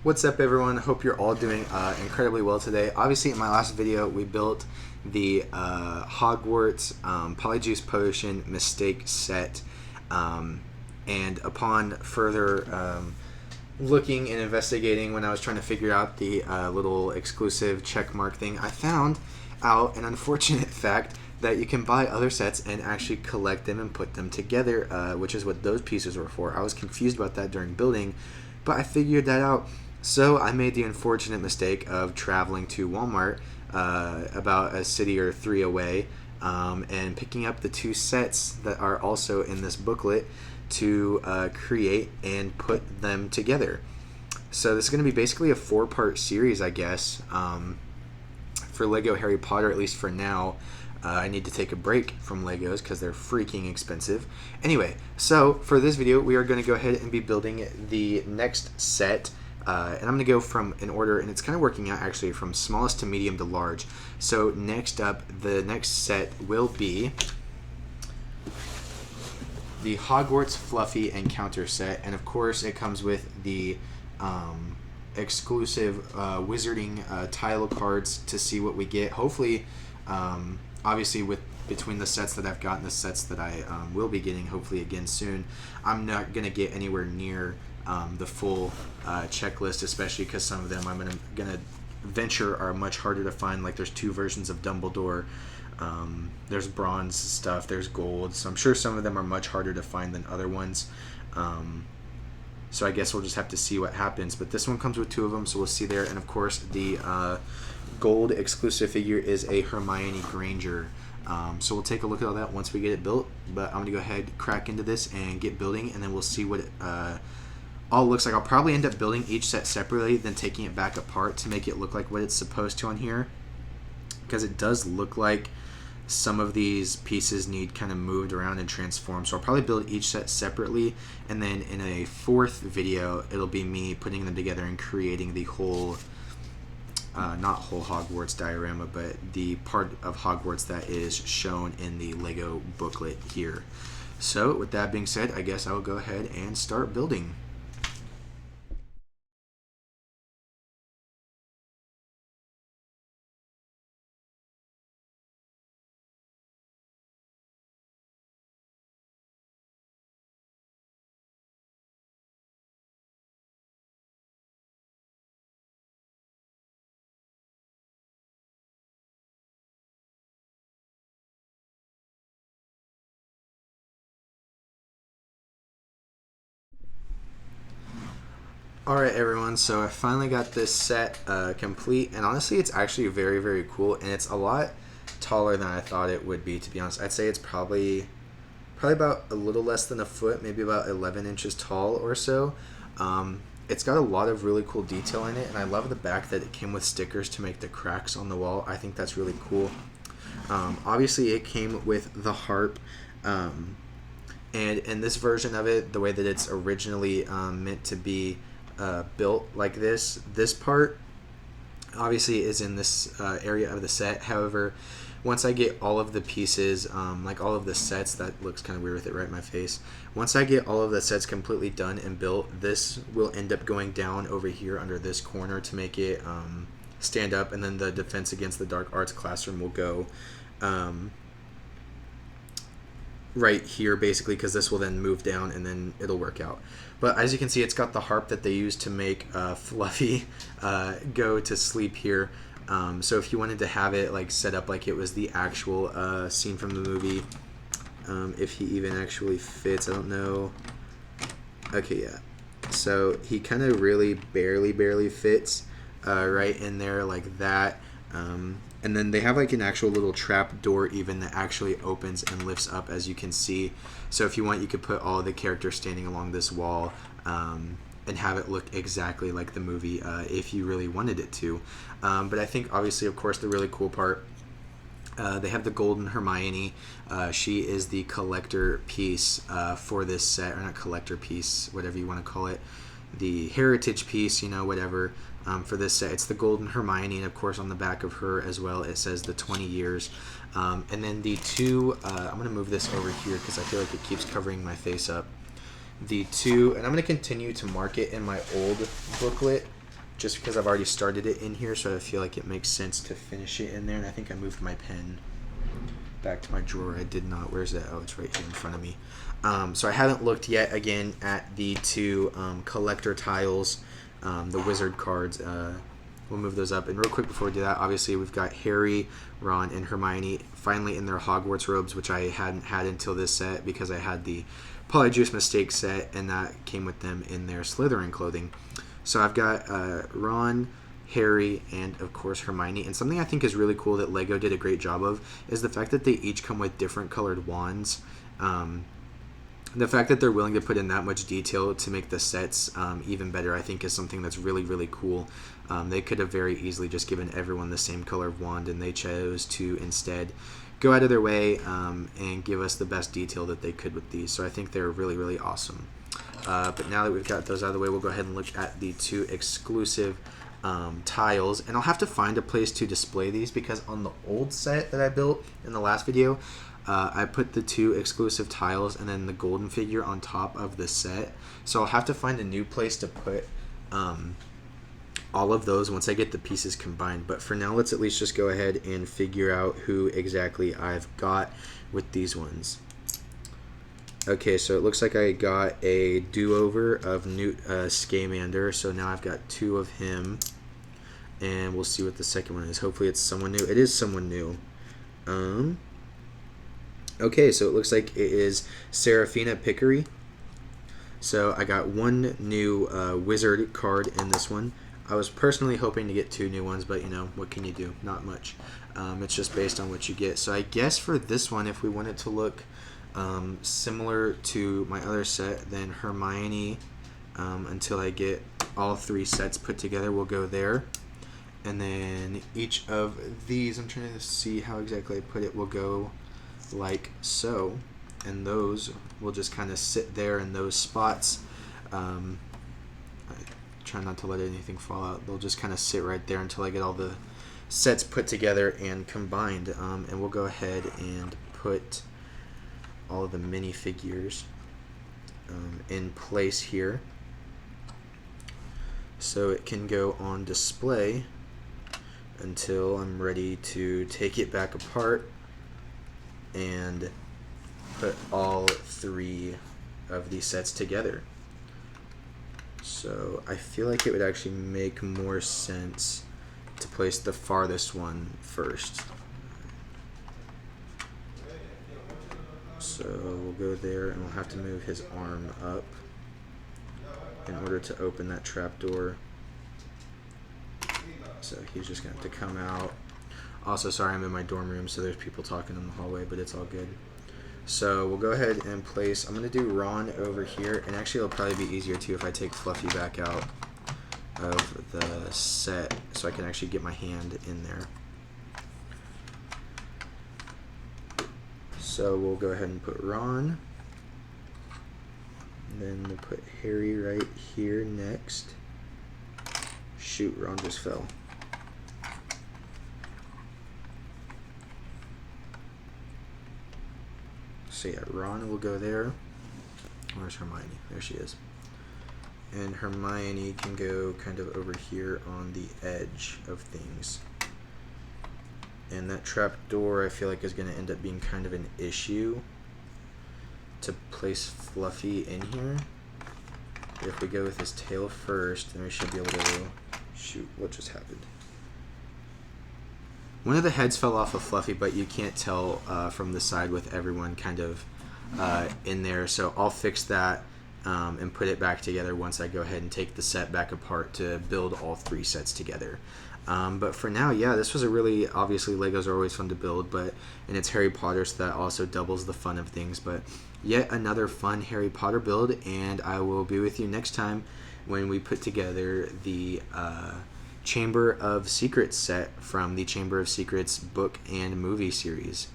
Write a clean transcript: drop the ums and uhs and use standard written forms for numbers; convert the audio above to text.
What's up, everyone? Hope you're all doing incredibly well today. Obviously, in my last video, we built the Hogwarts Polyjuice Potion Mistake set, and upon further looking and investigating, when I was trying to figure out the little exclusive checkmark thing, I found out an unfortunate fact that you can buy other sets and actually collect them and put them together, which is what those pieces were for. I was confused about that during building, but I figured that out. So I made the unfortunate mistake of traveling to Walmart about a city or three away and picking up the two sets that are also in this booklet to create and put them together. So this is going to be basically a 4-part series, I guess, for Lego Harry Potter, at least for now. I need to take a break from Legos because they're freaking expensive. Anyway, so for this video, we are going to go ahead and be building the next set. And I'm going to go from an order, and it's kind of working out actually from smallest to medium to large. So next up, the next set will be the Hogwarts Fluffy Encounter set. And of course, it comes with the exclusive wizarding tile cards to see what we get. Hopefully, obviously between the sets that I've gotten, the sets that I will be getting hopefully again soon, I'm not going to get anywhere near the full checklist, especially because some of them I'm gonna venture are much harder to find. Like there's 2 versions of Dumbledore, there's bronze stuff, there's gold, so I'm sure some of them are much harder to find than other ones. So I guess we'll just have to see what happens, but this one comes with 2 of them, so we'll see there. And of course the gold exclusive figure is a Hermione Granger. So we'll take a look at all that once we get it built, but I'm gonna go ahead, crack into this and get building, and then we'll see what it all looks like. I'll probably end up building each set separately, then taking it back apart to make it look like what it's supposed to on here, because it does look like some of these pieces need kind of moved around and transformed. So I'll probably build each set separately, and then in a 4th video it'll be me putting them together and creating the whole not whole Hogwarts diorama, but the part of Hogwarts that is shown in the Lego booklet here. So with that being said, I guess I will go ahead and start building. Alright everyone, so I finally got this set complete, and honestly it's actually very, very cool, and it's a lot taller than I thought it would be, to be honest. I'd say it's probably about a little less than a foot, maybe about 11 inches tall or so. It's got a lot of really cool detail in it, and I love the back that it came with stickers to make the cracks on the wall. I think that's really cool. Obviously it came with the harp, and in this version of it, the way that it's originally meant to be built like this part obviously is in this area of the set. However, once I get all of the pieces, like all of the sets, that looks kind of weird with it right in my face. Once I get all of the sets completely done and built, this will end up going down over here under this corner to make it stand up, and then the Defense Against the Dark Arts classroom will go right here basically, because this will then move down and then it'll work out. But as you can see, it's got the harp that they used to make Fluffy go to sleep here. So if you wanted to have it like set up like it was the actual scene from the movie, if he even actually fits, I don't know. Okay, yeah. So he kind of really barely fits right in there like that. And then they have like an actual little trap door even that actually opens and lifts up, as you can see. So if you want, you could put all the characters standing along this wall and have it look exactly like the movie if you really wanted it to. But I think obviously, of course, the really cool part, they have the golden Hermione. She is the collector piece for this set, or not collector piece, whatever you want to call it. The heritage piece, you know, whatever. For this set, it's the golden Hermione, and of course on the back of her as well it says the 20 years. And then the 2, I'm going to move this over here because I feel like it keeps covering my face up. The 2, and I'm going to continue to mark it in my old booklet just because I've already started it in here, so I feel like it makes sense to finish it in there. And I think I moved my pen back to my drawer. I did not. Where's that? Oh, it's right here in front of me. So I haven't looked yet again at the two collector tiles, the wizard cards. We'll move those up. And real quick before we do that, obviously we've got Harry, Ron, and Hermione finally in their Hogwarts robes, which I hadn't had until this set because I had the Polyjuice Mistake set, and that came with them in their Slytherin clothing. So I've got Ron, Harry, and of course Hermione. And something I think is really cool that LEGO did a great job of is the fact that they each come with different colored wands. The fact that they're willing to put in that much detail to make the sets even better, I think, is something that's really, really cool. They could have very easily just given everyone the same color of wand, and they chose to instead go out of their way and give us the best detail that they could with these. So I think they're really, really awesome. But now that we've got those out of the way, we'll go ahead and look at the two exclusive tiles. And I'll have to find a place to display these because on the old set that I built in the last video, I put the two exclusive tiles and then the golden figure on top of the set. So I'll have to find a new place to put all of those once I get the pieces combined. But for now, let's at least just go ahead and figure out who exactly I've got with these ones. Okay, so it looks like I got a do-over of Newt Scamander. So now I've got two of him. And we'll see what the second one is. Hopefully it's someone new. It is someone new. Okay, so it looks like it is Seraphina Pickery. So I got one new wizard card in this one. I was personally hoping to get two new ones, but you know, what can you do? Not much. It's just based on what you get. So I guess for this one, if we want it to look similar to my other set, then Hermione, until I get all three sets put together, will go there. And then each of these, I'm trying to see how exactly I put it, will go like so, and those will just kind of sit there in those spots. I try not to let anything fall out. They'll just kind of sit right there until I get all the sets put together and combined. And we'll go ahead and put all of the minifigures in place here so it can go on display until I'm ready to take it back apart and put all three of these sets together. So I feel like it would actually make more sense to place the farthest one first. So we'll go there, and we'll have to move his arm up in order to open that trapdoor. So he's just going to have to come out. Also, sorry, I'm in my dorm room, so there's people talking in the hallway, but it's all good. So we'll go ahead and place, I'm going to do Ron over here, and actually it'll probably be easier too if I take Fluffy back out of the set so I can actually get my hand in there. So we'll go ahead and put Ron, and then we'll put Harry right here next. Shoot, Ron just fell. So yeah, Ron will go there. Where's Hermione? There she is. And Hermione can go kind of over here on the edge of things. And that trap door I feel like is going to end up being kind of an issue to place Fluffy in here. But if we go with his tail first, then we should be able to... Shoot, what just happened? One of the heads fell off of Fluffy, but you can't tell from the side with everyone kind of in there. So I'll fix that and put it back together once I go ahead and take the set back apart to build all three sets together. But for now, yeah, this was a really, obviously Legos are always fun to build, and it's Harry Potter, so that also doubles the fun of things. But yet another fun Harry Potter build, and I will be with you next time when we put together the Chamber of Secrets set from the Chamber of Secrets book and movie series.